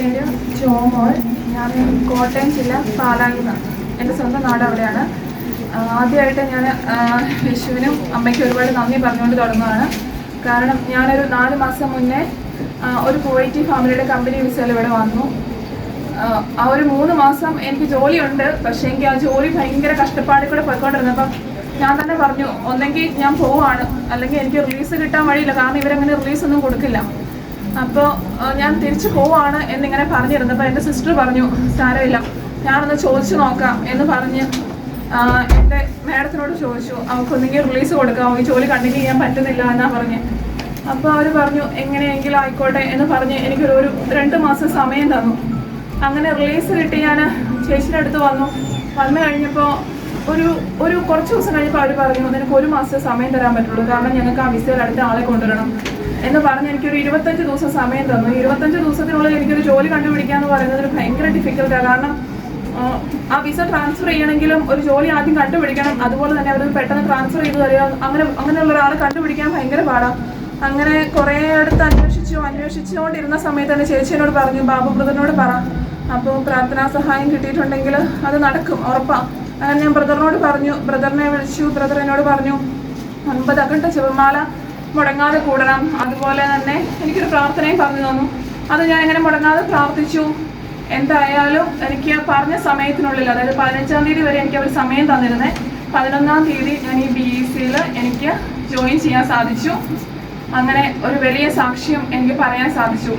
പേര് ജോമോൾ. ഞാൻ കോട്ടയം ജില്ല പാലായിൽ നിന്നാണ്. എൻ്റെ സ്വന്തം നാട് അവിടെയാണ്. ആദ്യമായിട്ട് ഞാൻ യേശുവിനും അമ്മയ്ക്കും ഒരുപാട് നന്ദി പറഞ്ഞുകൊണ്ട് തുടങ്ങുകയാണ്. കാരണം ഞാനൊരു 4 മാസം മുന്നേ ഒരു കുവൈറ്റി ഫാമിലിയുടെ കമ്പനി വിസയിൽ ഇവിടെ വന്നു. ആ ഒരു 3 മാസം എനിക്ക് ജോലിയുണ്ട്, പക്ഷേ എനിക്ക് ആ ജോലി ഭയങ്കര കഷ്ടപ്പാടിൽ കൂടെ പോയിക്കൊണ്ടിരുന്നപ്പം ഞാൻ തന്നെ പറഞ്ഞു, ഒന്നെങ്കിൽ ഞാൻ പോവാണ്, അല്ലെങ്കിൽ എനിക്ക് റിലീസ് കിട്ടാൻ വഴിയില്ല, കാരണം ഇവരങ്ങനെ റിലീസൊന്നും കൊടുക്കില്ല. അപ്പോൾ ഞാൻ തിരിച്ചു പോവാണ് എന്നിങ്ങനെ പറഞ്ഞിരുന്നപ്പോൾ എൻ്റെ സിസ്റ്റർ പറഞ്ഞു, സാരമില്ല, ഞാനൊന്ന് ചോദിച്ചു നോക്കാം എന്ന് പറഞ്ഞ് എൻ്റെ മാഡത്തിനോട് ചോദിച്ചു, അവൾക്കൊന്നെങ്കിൽ റിലീസ് കൊടുക്കാം, ഈ ജോലി കണ്ടിന്യൂ ചെയ്യാൻ പറ്റുന്നില്ല എന്നാ പറഞ്ഞ്. അപ്പോൾ അവർ പറഞ്ഞു എങ്ങനെയെങ്കിലും ആയിക്കോട്ടെ എന്ന് പറഞ്ഞ് എനിക്കൊരു 2 മാസം സമയം തന്നു. അങ്ങനെ റിലീസ് കിട്ടി ഞാൻ ചേച്ചിയുടെ അടുത്ത് വന്നു കഴിഞ്ഞപ്പോൾ ഒരു കുറച്ച് ദിവസം കഴിഞ്ഞപ്പോൾ അവർ പറഞ്ഞു, നിനക്ക് 1 മാസം സമയം തരാൻ പറ്റുള്ളൂ, കാരണം ഞങ്ങൾക്ക് ആ വിസയിൽ അടുത്ത ആളെ കൊണ്ടുവരണം എന്ന് പറഞ്ഞ് എനിക്കൊരു 25 ദിവസം സമയം തന്നു. 25 ദിവസത്തിനുള്ളിൽ എനിക്കൊരു ജോലി കണ്ടുപിടിക്കുക എന്ന് പറയുന്നത് ഭയങ്കര ഡിഫിക്കൽട്ടാണ്. കാരണം ആ വിസ ട്രാൻസ്ഫർ ചെയ്യണമെങ്കിലും ഒരു ജോലി ആദ്യം കണ്ടുപിടിക്കണം, അതുപോലെ തന്നെ അവർ പെട്ടെന്ന് ട്രാൻസ്ഫർ ചെയ്ത് തരിക, അങ്ങനെയുള്ള ഒരാളെ കണ്ടുപിടിക്കാൻ ഭയങ്കര പാടാണ്. അങ്ങനെ കുറേ അടുത്ത് അന്വേഷിച്ചുകൊണ്ടിരുന്ന സമയത്ത് തന്നെ ചേച്ചി എന്നോട് പറഞ്ഞു, ബാബു ബ്രദറിനോട് പറ, അപ്പോൾ പ്രാർത്ഥനാ സഹായം കിട്ടിയിട്ടുണ്ടെങ്കിൽ അത് നടക്കും, ഉറപ്പാണ്. അങ്ങനെ ഞാൻ ബ്രദറിനോട് പറഞ്ഞു, ബ്രദറിനെ വിളിച്ചു. ബ്രദർ എന്നോട് പറഞ്ഞു 9 അഖണ്ഡ ജപമാല മുടങ്ങാതെ കൂടണം, അതുപോലെ തന്നെ എനിക്കൊരു പ്രാർത്ഥനയും പറഞ്ഞു തന്നു. അത് ഞാൻ ഇങ്ങനെ മുടങ്ങാതെ പ്രാർത്ഥിച്ചു. എന്തായാലും എനിക്ക് പറഞ്ഞ സമയത്തിനുള്ളിൽ, അതായത് 15-ാം തീയതി വരെ എനിക്ക് അവർ സമയം തന്നിരുന്നത്. 11-ാം തീയതി ഞാൻ ഈ BECയിൽ എനിക്ക് ജോയിൻ ചെയ്യാൻ സാധിച്ചു. അങ്ങനെ ഒരു വലിയ സാക്ഷ്യം എനിക്ക് പറയാൻ സാധിച്ചു.